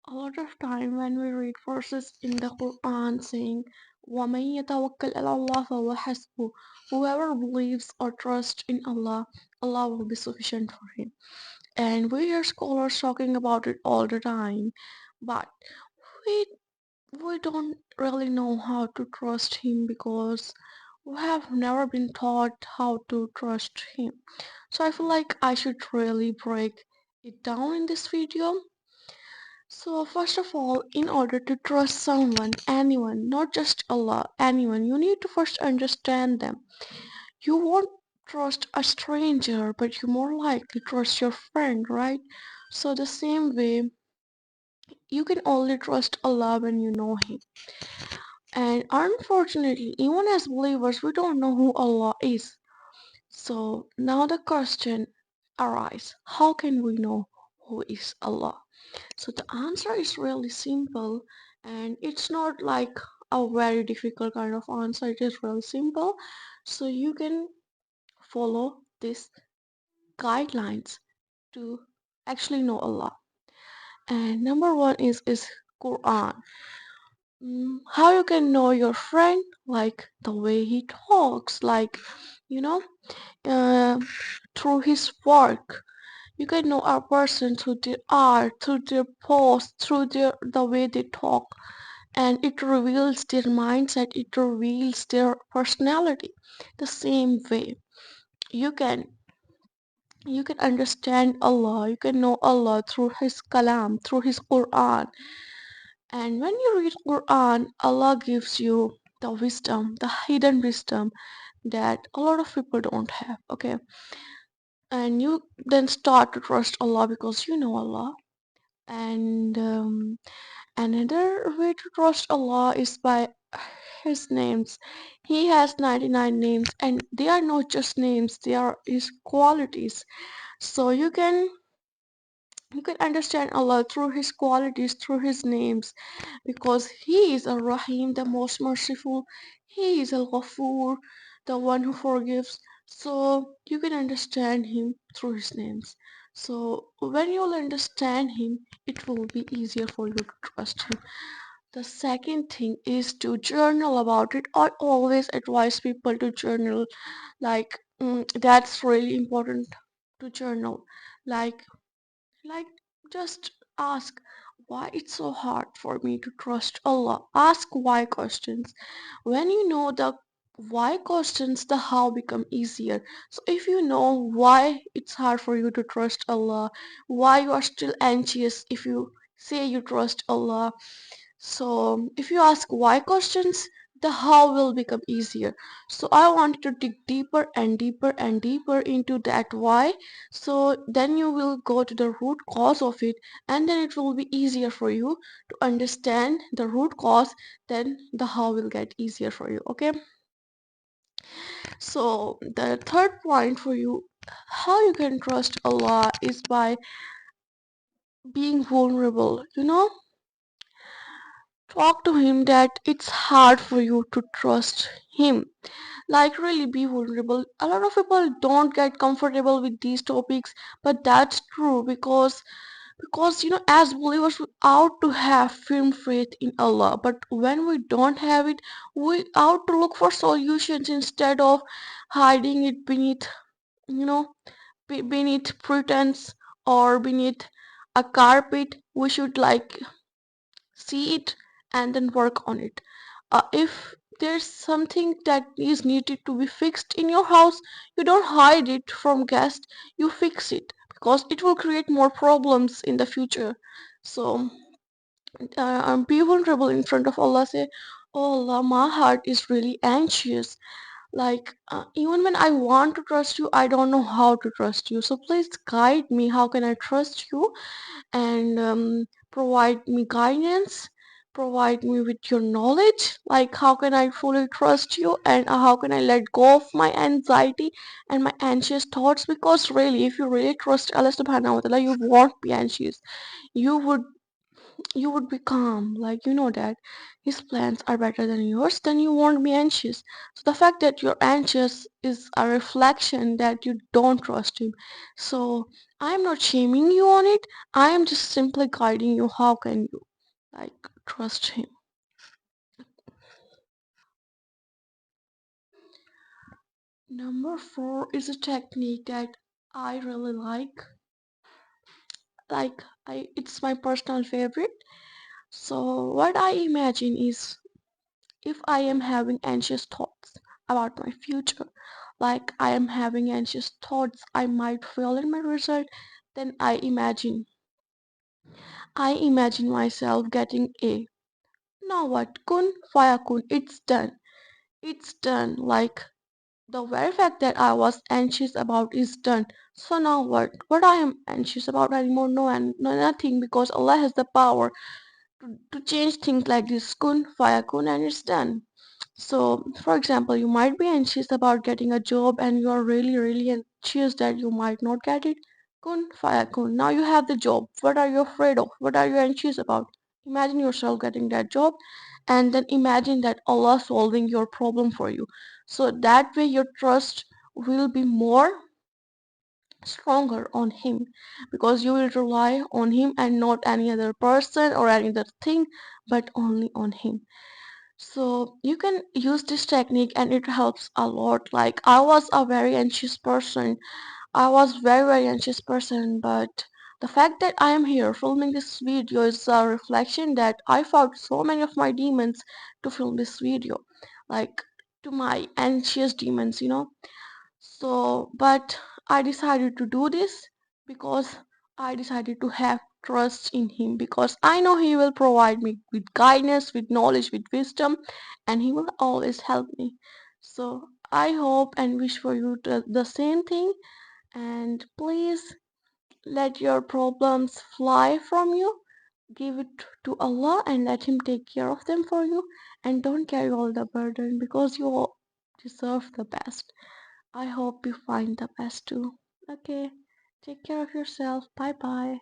A lot of time when we read verses in the Quran saying, وَمَن يَتَوَكَّلْ عَلَى اللَّهِ فَهُوَ حَسْبُهُ, whoever believes or trusts in Allah, Allah will be sufficient for him. And we hear scholars talking about it all the time, but we we don't really know how to trust him because we have never been taught how to trust him. So I feel like I should really break it down in this video. So first of all, in order to trust someone, anyone, not just Allah, anyone, you need to first understand them. You won't trust a stranger, but you more likely trust your friend, right? So the same way, you can only trust Allah when you know Him. And unfortunately, even as believers, we don't know who Allah is. So now the question arises, how can we know who is Allah? So the answer is really simple, and it's not like a very difficult kind of answer. It is really simple. So you can follow these guidelines to actually know Allah. And number one is Quran. How you can know your friend? Like the way he talks, like you know, uh, through his work. You can know a person through their art, through their pose, through the way they talk, and it reveals their mindset, it reveals their personality. The same way, you can you can understand Allah, you can know Allah through His Kalam, through His Quran. And when you read Quran, Allah gives you the wisdom, the hidden wisdom that a lot of people don't have. Okay, and you then start to trust Allah because you know Allah. And another way to trust Allah is by His names. He has 99 names, and they are not just names, they are His qualities. So you can understand Allah through His qualities, through His names, because He is Ar Rahim, the most merciful. He is Al Ghafur, the one who forgives. So you can understand Him through His names. So when you'll understand Him, it will be easier for you to trust Him. The second thing is to journal about it. I always advise people to journal. Like that's really important to journal. Like like, just ask why it's so hard for me to trust Allah. Ask why questions. When you know the why questions, the how become easier. So if you know why it's hard for you to trust Allah, why you are still anxious if you say you trust Allah, so if you ask why questions, the how will become easier. So I wanted to dig deeper and deeper and deeper into that why. So then you will go to the root cause of it, and then it will be easier for you to understand the root cause. Then the how will get easier for you. Okay. So the third point for you, how you can trust Allah is by being vulnerable. Talk to him that it's hard for you to trust him. Like really be vulnerable. A lot of people don't get comfortable with these topics, but that's true because as believers we ought to have firm faith in Allah. But when we don't have it, we ought to look for solutions instead of hiding it beneath you know beneath pretense or beneath a carpet. We should like see it and then work on it. If there's something that is needed to be fixed in your house, you don't hide it from guests, you fix it because it will create more problems in the future. So be vulnerable in front of Allah. Say, oh Allah, my heart is really anxious. Like, even when I want to trust you, I don't know how to trust you. So please guide me. How can I trust you? And provide me guidance, provide me with your knowledge, like how can I fully trust you, and how can I let go of my anxiety and my anxious thoughts. Because really, if you really trust Allah subhanahu wa ta'ala, you won't be anxious. You would you would be calm, like you know that his plans are better than yours, then you won't be anxious. So the fact that you're anxious is a reflection that you don't trust him. So I'm not shaming you on it, I am just simply guiding you how can you like trust him. Number four is a technique that I really like I it's my personal favorite. So what I imagine is, if I am having anxious thoughts about my future, like I am having anxious thoughts I might fail in my result, then I imagine myself getting A. Now what? Kun fire kun, it's done. It's done. Like the very fact that I was anxious about is done. So now what? What I am anxious about anymore? No, and no nothing, because Allah has the power to change things like this. Kun fire kun, and it's done. So, for example, you might be anxious about getting a job and you are really, really anxious that you might not get it. Kun fire kun. Now you have the job. What are you afraid of? What are you anxious about? Imagine yourself getting that job, and then imagine that Allah solving your problem for you. So that way your trust will be more stronger on him, because you will rely on him and not any other person or any other thing, but only on him. So you can use this technique and it helps a lot. Like I was a very anxious person. I was very anxious person, but the fact that I am here filming this video is a reflection that I fought so many of my demons to film this video. Like to my anxious demons. So, but I decided to do this because I decided to have trust in him, because I know he will provide me with guidance, with knowledge, with wisdom, and he will always help me. So, I hope and wish for you the same thing, and please let your problems fly from you. Give it to Allah and let him take care of them for you, and don't carry all the burden, because you all deserve the best. I hope you find the best too. Okay, take care of yourself. Bye bye.